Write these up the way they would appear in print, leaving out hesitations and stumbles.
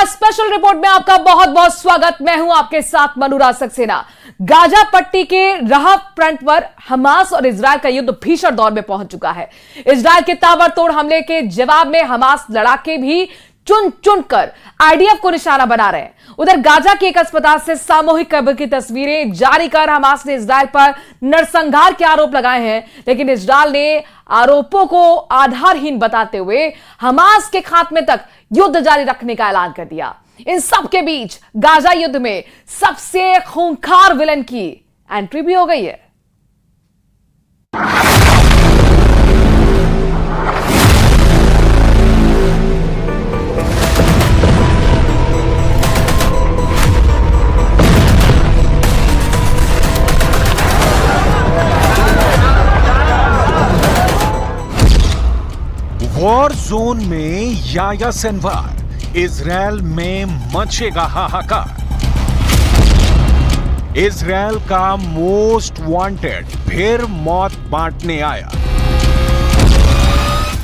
Special report में आपका बहुत बहुत स्वागत। मैं हूं आपके साथ मनूराज सक्सेना। गाजा पट्टी के राह फ्रंट पर हमास और इजरायल का युद्ध भीषण दौर में पहुंच चुका है। इजरायल के ताबड़तोड़ हमले के जवाब में हमास लड़ाके भी चुन चुन कर आईडीएफ को निशाना बना रहे हैं। उधर गाजा के एक अस्पताल से सामूहिक कब्र की तस्वीरें जारी कर हमास ने इजरायल पर नरसंहार के आरोप लगाए हैं, लेकिन इजरायल ने आरोपों को आधारहीन बताते हुए हमास के खात्मे तक युद्ध जारी रखने का ऐलान कर दिया। इन सब के बीच गाजा युद्ध में सबसे खूंखार विलन की एंट्री भी हो गई है। वॉर जोन में याह्या सिनवार, इजरायल में मचेगा हाहाकार। इजरायल का मोस्ट वांटेड फिर मौत बांटने आया।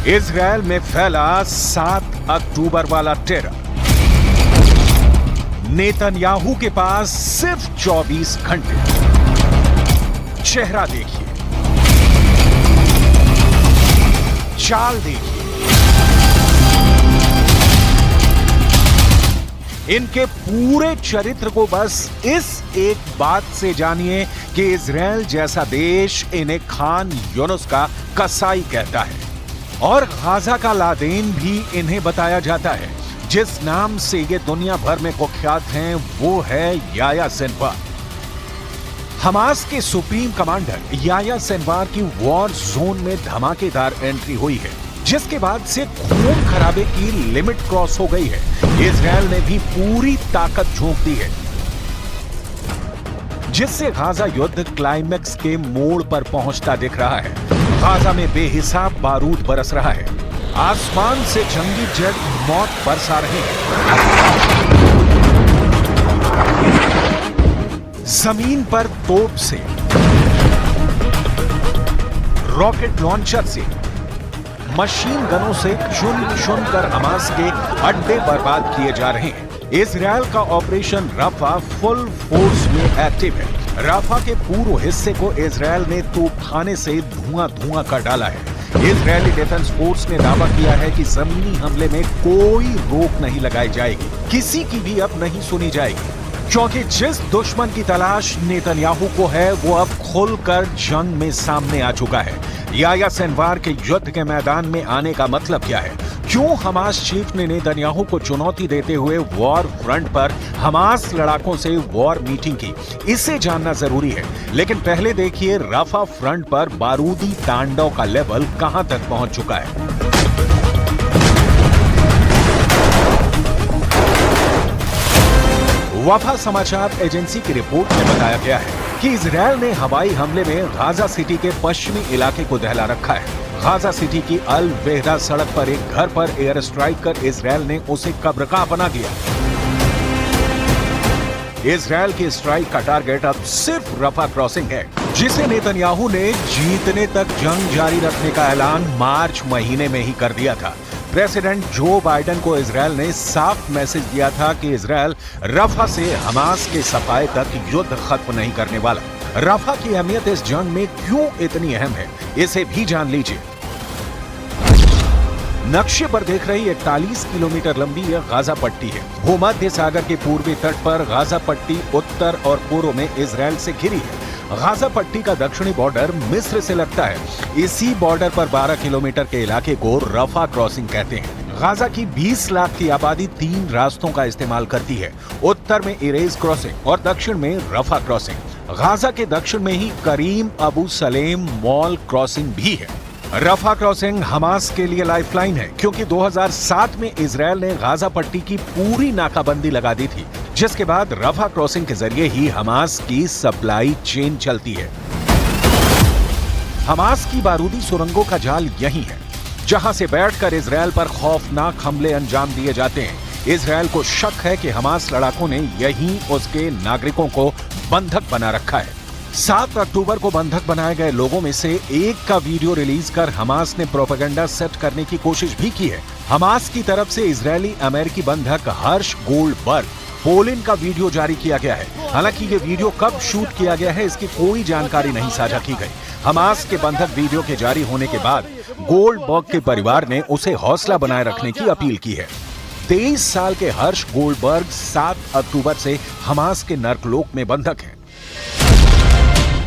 इजरायल में फैला 7 अक्टूबर वाला टेरर। नेतन्याहू के पास सिर्फ 24 घंटे। चेहरा देखिए, चाल देखिए, इनके पूरे चरित्र को बस इस एक बात से जानिए कि इजरायल जैसा देश इन्हें खान यूनुस का कसाई कहता है और गाजा का लादेन भी इन्हें बताया जाता है। जिस नाम से ये दुनिया भर में कुख्यात हैं वो है याह्या सिनवार। हमास के सुप्रीम कमांडर याह्या सिनवार की वॉर जोन में धमाकेदार एंट्री हुई है, जिसके बाद से खून खराबे की लिमिट क्रॉस हो गई है। इजरायल ने भी पूरी ताकत झोंक दी है, जिससे गाजा युद्ध क्लाइमैक्स के मोड़ पर पहुंचता दिख रहा है। गाजा में बेहिसाब बारूद बरस रहा है। आसमान से जंगी जेट मौत बरसा रहे हैं। जमीन पर तोप से, रॉकेट लॉन्चर से, मशीन गनों से चुन चुन कर हमास के अड्डे बर्बाद किए जा रहे हैं। इजरायल का ऑपरेशन राफा फुल फोर्स में एक्टिव है। राफा के पूर्व हिस्से को इजरायल ने तोपखाने से धुआं धुआं कर डाला है। इजरायली डिफेंस फोर्स ने दावा किया है कि जमीनी हमले में कोई रोक नहीं लगाई जाएगी, किसी की भी अब नहीं सुनी जाएगी, क्योंकि जिस दुश्मन की तलाश नेतन्याहू को है वो अब खुलकर जंग में सामने आ चुका है। याह्या सिनवार के युद्ध के मैदान में आने का मतलब क्या है? क्यों हमास चीफ ने नेतन्याहू को चुनौती देते हुए वॉर फ्रंट पर हमास लड़ाकों से वॉर मीटिंग की? इसे जानना जरूरी है, लेकिन पहले देखिए राफा फ्रंट पर बारूदी तांडव का लेवल कहां तक पहुंच चुका है। वफा समाचार एजेंसी की रिपोर्ट में बताया गया है कि इजरायल ने हवाई हमले में गाजा सिटी के पश्चिमी इलाके को दहला रखा है। गाजा सिटी की अल वेहदा सड़क पर एक घर पर एयर स्ट्राइक कर इजरायल ने उसे कब्रगाह बना दिया। इजरायल की स्ट्राइक का टारगेट अब सिर्फ रफा क्रॉसिंग है, जिसे नेतन्याहू ने जीतने तक जंग जारी रखने का ऐलान मार्च महीने में ही कर दिया था। प्रेसिडेंट जो बाइडेन को इजरायल ने साफ मैसेज दिया था कि इजरायल रफा से हमास के सफाए तक युद्ध खत्म नहीं करने वाला। रफा की अहमियत इस जंग में क्यों इतनी अहम है, इसे भी जान लीजिए। नक्शे पर देख रही 41 किलोमीटर लंबी यह गाजा पट्टी है। भूमध्य सागर के पूर्वी तट पर गाजा पट्टी उत्तर और पूर्व में इजरायल से घिरी है। गाजा पट्टी का दक्षिणी बॉर्डर मिस्र से लगता है। इसी बॉर्डर पर 12 किलोमीटर के इलाके को रफा क्रॉसिंग कहते हैं। गाजा की 20 लाख की आबादी 3 रास्तों का इस्तेमाल करती है। उत्तर में इरेज क्रॉसिंग और दक्षिण में रफा क्रॉसिंग। गाजा के दक्षिण में ही करीम अबू सलेम मॉल क्रॉसिंग भी है। रफा क्रॉसिंग हमास के लिए लाइफलाइन है, क्योंकि 2007 में इजरायल ने गाजा पट्टी की पूरी नाकाबंदी लगा दी थी, जिसके बाद रफा क्रॉसिंग के जरिए ही हमास की सप्लाई चेन चलती है। हमास की बारूदी सुरंगों का जाल यही है, जहां से बैठकर इजरायल पर खौफनाक हमले अंजाम दिए जाते हैं। इजरायल को शक है कि हमास लड़ाकों ने यहीं उसके नागरिकों को बंधक बना रखा है। 7 अक्टूबर को बंधक बनाए गए लोगों में से एक का वीडियो रिलीज कर हमास ने प्रोपेगेंडा सेट करने की कोशिश भी की है, हमास की तरफ से इजरायली अमेरिकी बंधक हर्ष गोल्डबर्ग पोलिन का वीडियो जारी किया गया है। हालांकि ये वीडियो कब शूट किया गया है इसकी कोई जानकारी नहीं साझा की गई। हमास के बंधक वीडियो के जारी होने के बाद गोल्डबर्ग के परिवार ने उसे हौसला बनाए रखने की अपील की है। 23 साल के हर्ष गोल्डबर्ग 7 अक्टूबर से हमास के नर्कलोक में बंधक हैं।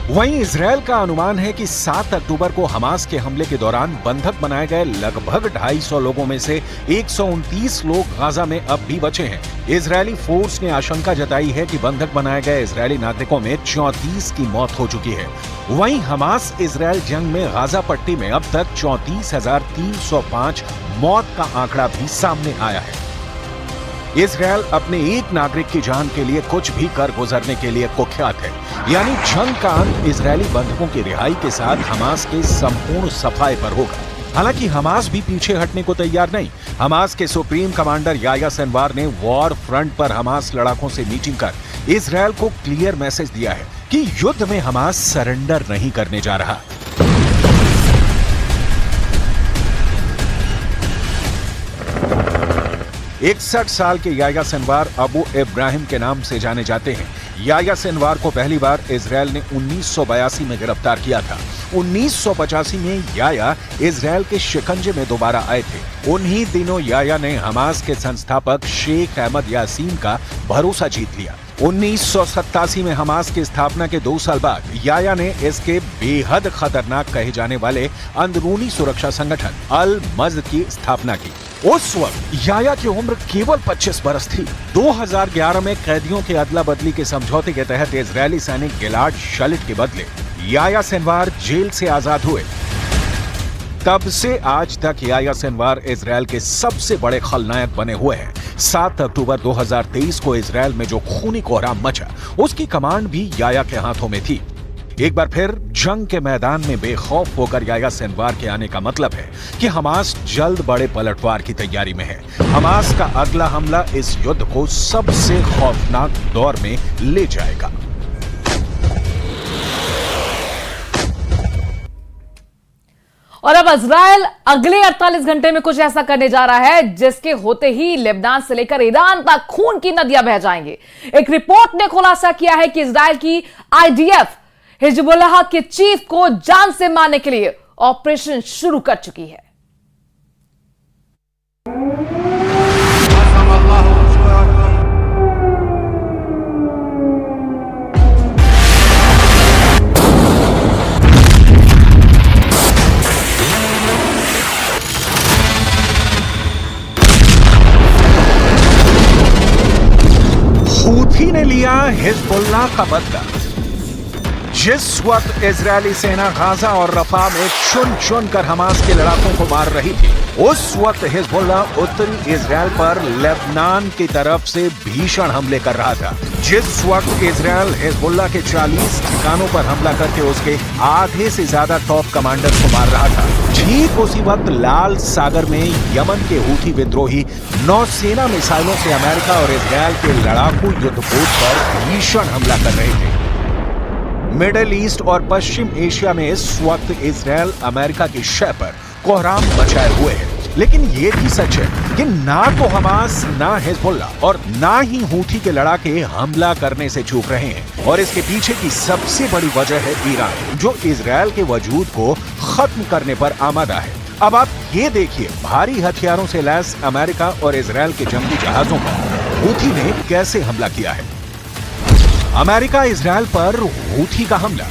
वहीं इजरायल का अनुमान है कि 7 अक्टूबर को हमास के हमले के दौरान बंधक बनाए गए लगभग 250 लोगों में से 129 लोग गाजा में अब भी बचे हैं। इजरायली फोर्स ने आशंका जताई है कि बंधक बनाए गए इजरायली नागरिकों में 34 की मौत हो चुकी है। वहीं हमास इजरायल जंग में गाजा पट्टी में अब तक 34,305 मौत का आंकड़ा भी सामने आया है। इजरायल अपने एक नागरिक की जान के लिए कुछ भी कर गुजरने के लिए कुख्यात है। यानी जंग का अंत इजरायली बंधकों की रिहाई के साथ हमास के संपूर्ण सफाए पर होगा। हालांकि हमास भी पीछे हटने को तैयार नहीं। हमास के सुप्रीम कमांडर याह्या सिनवार ने वॉर फ्रंट पर हमास लड़ाकों से मीटिंग कर इजरायल को क्लियर मैसेज दिया है कि युद्ध में हमास सरेंडर नहीं करने जा रहा। इकसठ साल के याह्या सिनवार अबू इब्राहिम के नाम से जाने जाते हैं। याह्या सिनवार को पहली बार इजरायल ने 1982 में गिरफ्तार किया था। 1985 में याह्या इजरायल के शिकंजे में दोबारा आए थे। उन्हीं दिनों याह्या ने हमास के संस्थापक शेख अहमद यासीन का भरोसा जीत लिया। 1987 में हमास की स्थापना के 2 साल बाद याह्या ने इसके बेहद खतरनाक कहे जाने वाले अंदरूनी सुरक्षा संगठन अल मज़द की स्थापना की। उस वक्त याह्या की उम्र केवल 25 बरस थी। 2011 में कैदियों के अदला बदली के समझौते के तहत इजरायली सैनिक गिलाड शलिट के बदले याह्या सिनवार जेल से आजाद हुए। तब से आज तक याह्या सिनवार इजरायल के सबसे बड़े खलनायक बने हुए हैं। 7 अक्टूबर 2023 को इजरायल में जो खूनी कोहराम मचा उसकी कमांड भी याह्या के हाथों में थी। एक बार फिर जंग के मैदान में बेखौफ होकर याह्या सिनवार के आने का मतलब है कि हमास जल्द बड़े पलटवार की तैयारी में है। हमास का अगला हमला इस युद्ध को सबसे खौफनाक दौर में ले जाएगा। और अब इजरायल अगले 48 घंटे में कुछ ऐसा करने जा रहा है जिसके होते ही लेबनान से लेकर ईरान तक खून की नदियां बह जाएंगी। एक रिपोर्ट ने खुलासा किया है कि इजरायल की आईडीएफ हिजबुल्लाह के चीफ को जान से मारने के लिए ऑपरेशन शुरू कर चुकी है। हूथी ने लिया हिजबुल्लाह का बदला। जिस वक्त इजरायली सेना गाजा और रफा में चुन चुन कर हमास के लड़ाकों को मार रही थी, उस वक्त हिजबुल्लाह उत्तरी इजरायल पर लेबनान की तरफ से भीषण हमले कर रहा था। जिस वक्त इजरायल हिजबुल्लाह के 40 ठिकानों पर हमला करके उसके आधे से ज्यादा टॉप कमांडर्स को मार रहा था, ठीक उसी वक्त लाल सागर में यमन के हूथी विद्रोही नौसेना मिसाइलों से अमेरिका और इजरायल के लड़ाकू युद्धपोत पर भीषण हमला कर रहे थे। मिडिल ईस्ट और पश्चिम एशिया में इस वक्त इजरायल अमेरिका की शह पर कोहराम मचाए हुए है। लेकिन ये भी सच है कि ना तो हमास, ना हिजबुल्लाह और ना ही हूथी के लड़ाके हमला करने से चूक रहे हैं। और इसके पीछे की सबसे बड़ी वजह है ईरान, जो इजरायल के वजूद को खत्म करने पर आमादा है। अब आप ये देखिए, भारी हथियारों से लैस अमेरिका और इजरायल के जंगी जहाजों पर हूथी ने कैसे हमला किया है। अमेरिका इजरायल पर हूथी का हमला।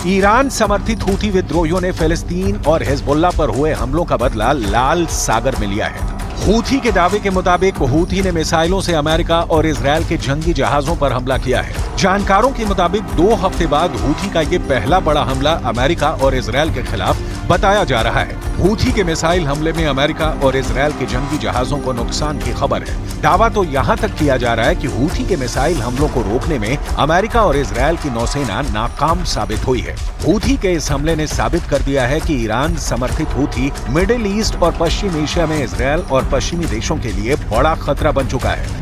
ईरान समर्थित हूथी विद्रोहियों ने फिलिस्तीन और हिजबुल्लाह पर हुए हमलों का बदला लाल सागर में लिया है। हूथी के दावे के मुताबिक हूथी ने मिसाइलों से अमेरिका और इजरायल के जंगी जहाजों पर हमला किया है। जानकारों के मुताबिक 2 हफ्ते बाद हूथी का ये पहला बड़ा हमला अमेरिका और इजरायल के खिलाफ बताया जा रहा है। हूथी के मिसाइल हमले में अमेरिका और इजरायल के जंगी जहाजों को नुकसान की खबर है। दावा तो यहाँ तक किया जा रहा है कि हूथी के मिसाइल हमलों को रोकने में अमेरिका और इजरायल की नौसेना नाकाम साबित हुई है। हूथी के इस हमले ने साबित कर दिया है कि ईरान समर्थित हूथी मिडिल ईस्ट और पश्चिम एशिया में इजरायल और पश्चिमी देशों के लिए बड़ा खतरा बन चुका है।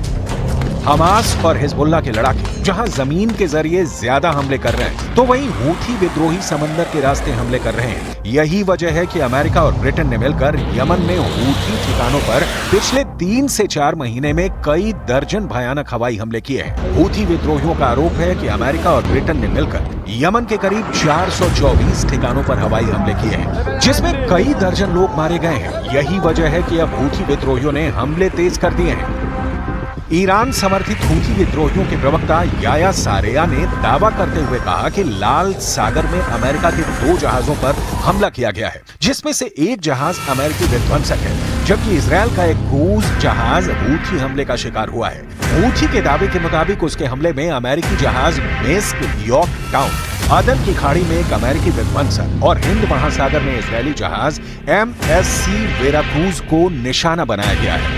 हमास और हिजबुल्लाह के लड़ाके जहां जमीन के जरिए ज्यादा हमले कर रहे हैं, तो वहीं हूथी विद्रोही समंदर के रास्ते हमले कर रहे हैं। यही वजह है कि अमेरिका और ब्रिटेन ने मिलकर यमन में हूथी ठिकानों पर पिछले 3 से 4 महीने में कई दर्जन भयानक हवाई हमले किए हैं। हूथी विद्रोहियों का आरोप है कि अमेरिका और ब्रिटेन ने मिलकर यमन के करीब 424 ठिकानों पर हवाई हमले किए हैं, जिसमें कई दर्जन लोग मारे गए हैं। यही वजह है कि अब हूथी विद्रोहियों ने हमले तेज कर दिए हैं। ईरान समर्थित हूथी विद्रोहियों के प्रवक्ता याया सारेया ने दावा करते हुए कहा कि लाल सागर में अमेरिका के 2 जहाजों पर हमला किया गया है, जिसमें से एक जहाज अमेरिकी विध्वंसक है, जबकि इजरायल का एक क्रूज जहाज हूथी हमले का शिकार हुआ है। हूथी के दावे के मुताबिक उसके हमले में अमेरिकी जहाज मिस्क यॉर्क टाउन, अदन की खाड़ी में एक अमेरिकी विध्वंसक और हिंद महासागर में इजरायली जहाज MSC वेराक्रूज को निशाना बनाया गया है।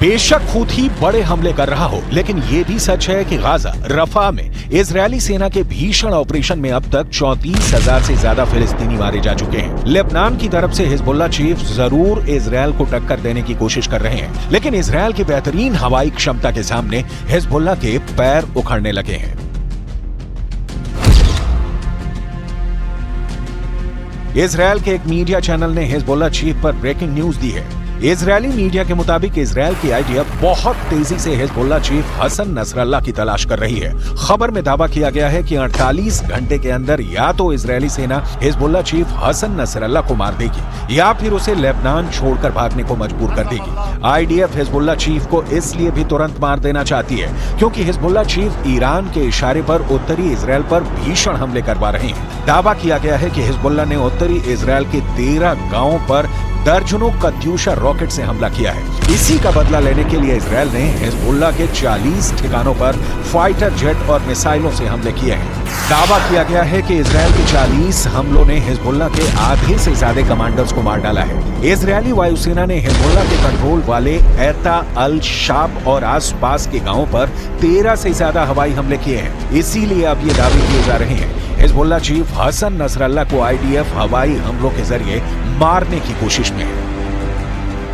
बेशक हूथी बड़े हमले कर रहा हो, लेकिन ये भी सच है कि गाजा रफा में इजरायली सेना के भीषण ऑपरेशन में अब तक 34,000 से ज्यादा फिलिस्तीनी मारे जा चुके हैं। लेबनान की तरफ से हिजबुल्लाह चीफ जरूर इजरायल को टक्कर देने की कोशिश कर रहे हैं, लेकिन इजरायल की बेहतरीन हवाई क्षमता के सामने हिजबुल्लाह के पैर उखड़ने लगे हैं। इजरायल के एक मीडिया चैनल ने हिजबुल्लाह चीफ पर ब्रेकिंग न्यूज दी है। इजरायली मीडिया के मुताबिक इजरायल की आईडीएफ बहुत तेजी से हिजबुल्लाह चीफ हसन नसरल्लाह की तलाश कर रही है। खबर में दावा किया गया है कि 48 घंटे के अंदर या तो इजरायली सेना हिजबुल्लाह चीफ हसन नसरल्लाह को मार देगी या फिर उसे लेबनान छोड़कर भागने को मजबूर कर देगी। आईडीएफ हिजबुल्लाह चीफ को इसलिए भी तुरंत मार देना चाहती है क्योंकि हिजबुल्लाह चीफ ईरान के इशारे पर उत्तरी इजरायल पर भीषण हमले करवा रहे हैं। दावा किया गया है कि हिजबुल्लाह ने उत्तरी इजरायल के 13 गांवों पर दर्जनों कत्यूशा रॉकेट से हमला किया है। इसी का बदला लेने के लिए इजरायल ने हिजबुल्लाह के 40 ठिकानों पर फाइटर जेट और मिसाइलों से हमले किए हैं। दावा किया गया है कि इजरायल के 40 हमलों ने हिजबुल्लाह के आधे से ज्यादा कमांडर्स को मार डाला है। इजरायली वायुसेना ने हिजबुल्लाह के कंट्रोल वाले एता अल शाब और आसपास के गांवों पर 13 से ज्यादा हवाई हमले किए हैं। इसीलिए अब ये दावे किए जा रहे हैं हिजबुल्लाह चीफ हसन नसरल्लाह को आईडीएफ हवाई हमलों के जरिए मारने की कोशिश में है।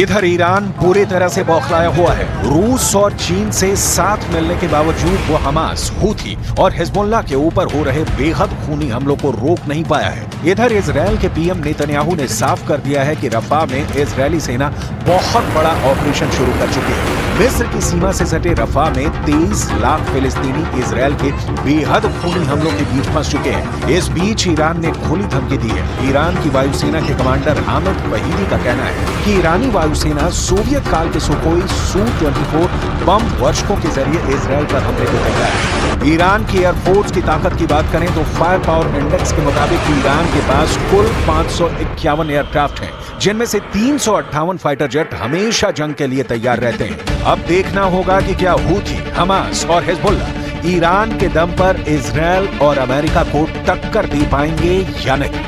इधर ईरान पूरी तरह से बौखलाया हुआ है। रूस और चीन से साथ मिलने के बावजूद वो हमास, हूथी और हिजबुल्लाह के ऊपर हो रहे बेहद खूनी हमलों को रोक नहीं पाया है। इधर इजरायल के पीएम नेतन्याहू ने साफ कर दिया है कि रफा में इजरायली सेना बहुत बड़ा ऑपरेशन शुरू कर चुकी है। मिस्र की सीमा से सटे रफा में 23 लाख फिलिस्तीनी इजरायल के बेहद खूनी हमलों के बीच फंस चुके हैं। इस बीच ईरान ने खुली धमकी दी है। ईरान की वायुसेना के कमांडर हामिद वहीदी का कहना है कि ईरानी वायुसेना सोवियत काल के सुखोई Su-24 बम वर्षकों के जरिए इजरायल पर हमले को तैयार है। ईरान की एयरफोर्स की ताकत की बात करें तो फायर पावर इंडेक्स के मुताबिक ईरान के पास कुल 551 एयरक्राफ्ट हैं, जिनमें से 358 फाइटर जेट हमेशा जंग के लिए तैयार रहते हैं। अब देखना होगा कि क्या हूथी, हमास और हिजबुल्लाह ईरान के दम पर इजरायल और अमेरिका को टक्कर दे पाएंगे या नहीं।